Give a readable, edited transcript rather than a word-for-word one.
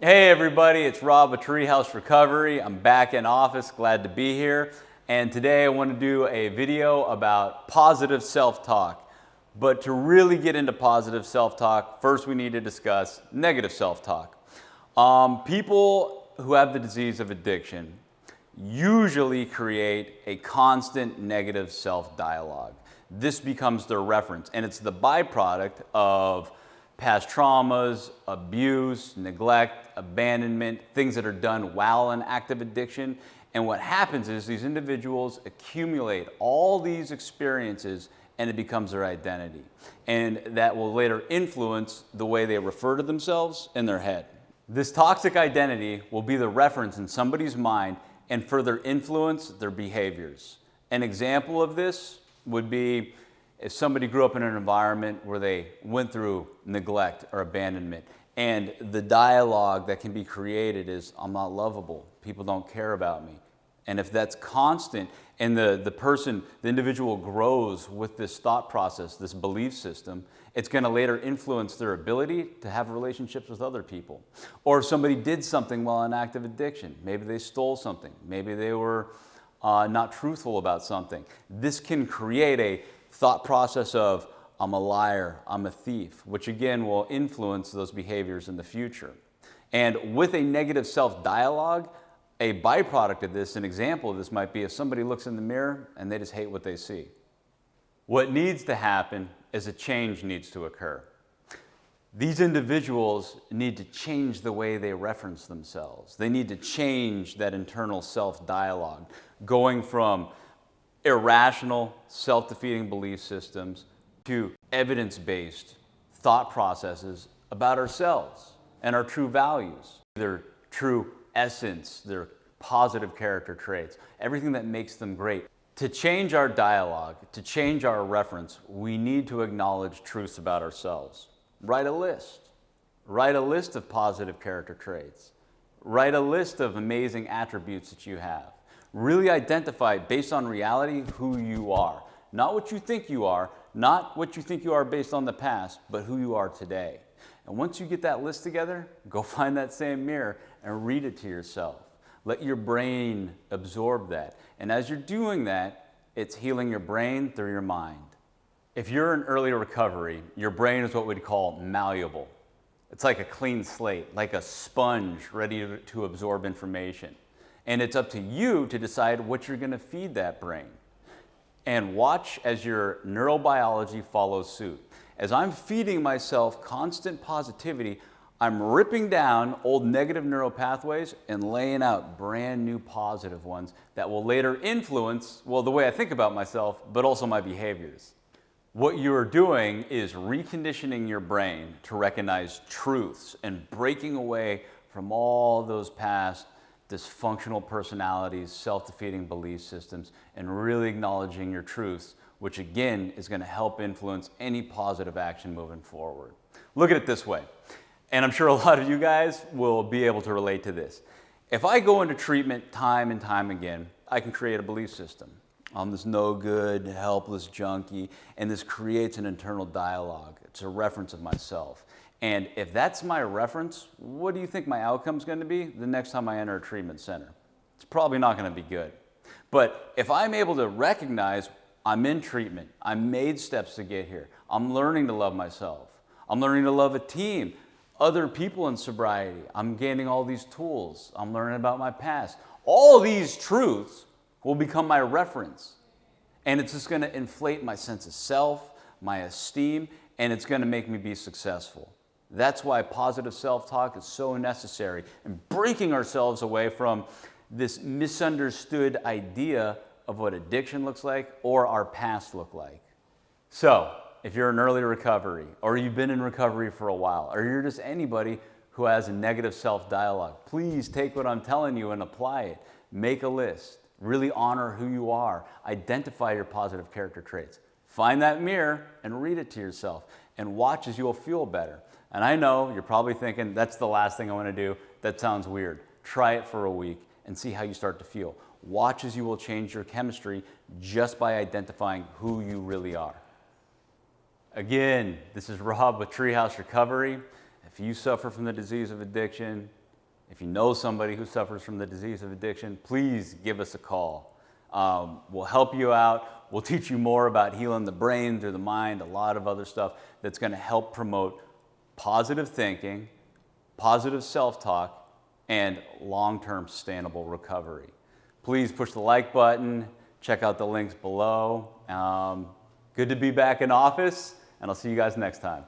Hey everybody, it's Rob with Treehouse Recovery. I'm back in office, glad to be here. And today I want to do a video about positive self-talk. But to really get into positive self-talk, first we need to discuss negative self-talk. People who have the disease of addiction usually create a constant negative self-dialogue. This becomes their reference, and it's the byproduct of past traumas, abuse, neglect, abandonment, things that are done while in active addiction. And what happens is these individuals accumulate all these experiences and it becomes their identity. And that will later influence the way they refer to themselves in their head. This toxic identity will be the reference in somebody's mind and further influence their behaviors. An example of this would be if somebody grew up in an environment where they went through neglect or abandonment, and the dialogue that can be created is, I'm not lovable, people don't care about me. And if that's constant and the individual grows with this thought process, this belief system, it's going to later influence their ability to have relationships with other people. Or if somebody did something while in active addiction, maybe they stole something, maybe they were not truthful about something. This can create a thought process of, I'm a liar, I'm a thief, which again will influence those behaviors in the future. And with a negative self-dialogue, a byproduct of this, an example of this might be if somebody looks in the mirror and they just hate what they see. What needs to happen is a change needs to occur. These individuals need to change the way they reference themselves. They need to change that internal self-dialogue, going from irrational, self-defeating belief systems to evidence-based thought processes about ourselves and our true values, their true essence, their positive character traits, everything that makes them great. To change our dialogue, to change our reference, we need to acknowledge truths about ourselves. Write a list. Write a list of positive character traits. Write a list of amazing attributes that you have. Really identify, based on reality, who you are. Not what you think you are, not what you think you are based on the past, but who you are today. And once you get that list together, go find that same mirror and read it to yourself. Let your brain absorb that. And as you're doing that, it's healing your brain through your mind. If you're in early recovery, your brain is what we'd call malleable. It's like a clean slate, like a sponge ready to absorb information. And it's up to you to decide what you're going to feed that brain. And watch as your neurobiology follows suit. As I'm feeding myself constant positivity, I'm ripping down old negative neural pathways and laying out brand new positive ones that will later influence, well, the way I think about myself, but also my behaviors. What you're doing is reconditioning your brain to recognize truths and breaking away from all those past dysfunctional personalities, self-defeating belief systems, and really acknowledging your truths, which again is going to help influence any positive action moving forward. Look at it this way, and I'm sure a lot of you guys will be able to relate to this. If I go into treatment time and time again, I can create a belief system. I'm this no good, helpless junkie, and this creates an internal dialogue. It's a reference of myself. And if that's my reference, what do you think my outcome is going to be the next time I enter a treatment center? It's probably not going to be good. But if I'm able to recognize I'm in treatment, I made steps to get here, I'm learning to love myself, I'm learning to love a team, other people in sobriety, I'm gaining all these tools, I'm learning about my past. All these truths will become my reference. And it's just going to inflate my sense of self, my esteem, and it's going to make me be successful. That's why positive self-talk is so necessary, and breaking ourselves away from this misunderstood idea of what addiction looks like or our past look like. So, if you're in early recovery, or you've been in recovery for a while, or you're just anybody who has a negative self-dialogue, please take what I'm telling you and apply it. Make a list. Really honor who you are. Identify your positive character traits. Find that mirror and read it to yourself, and watch as you'll feel better. And I know you're probably thinking, that's the last thing I want to do. That sounds weird. Try it for a week and see how you start to feel. Watch as you will change your chemistry just by identifying who you really are. Again, this is Rob with Treehouse Recovery. If you suffer from the disease of addiction, If you know somebody who suffers from the disease of addiction, please give us a call. We'll help you out. We'll teach you more about healing the brain through the mind, a lot of other stuff that's going to help promote positive thinking, positive self-talk, and long-term sustainable recovery. Please push the like button. Check out the links below. Good to be back in office, and I'll see you guys next time.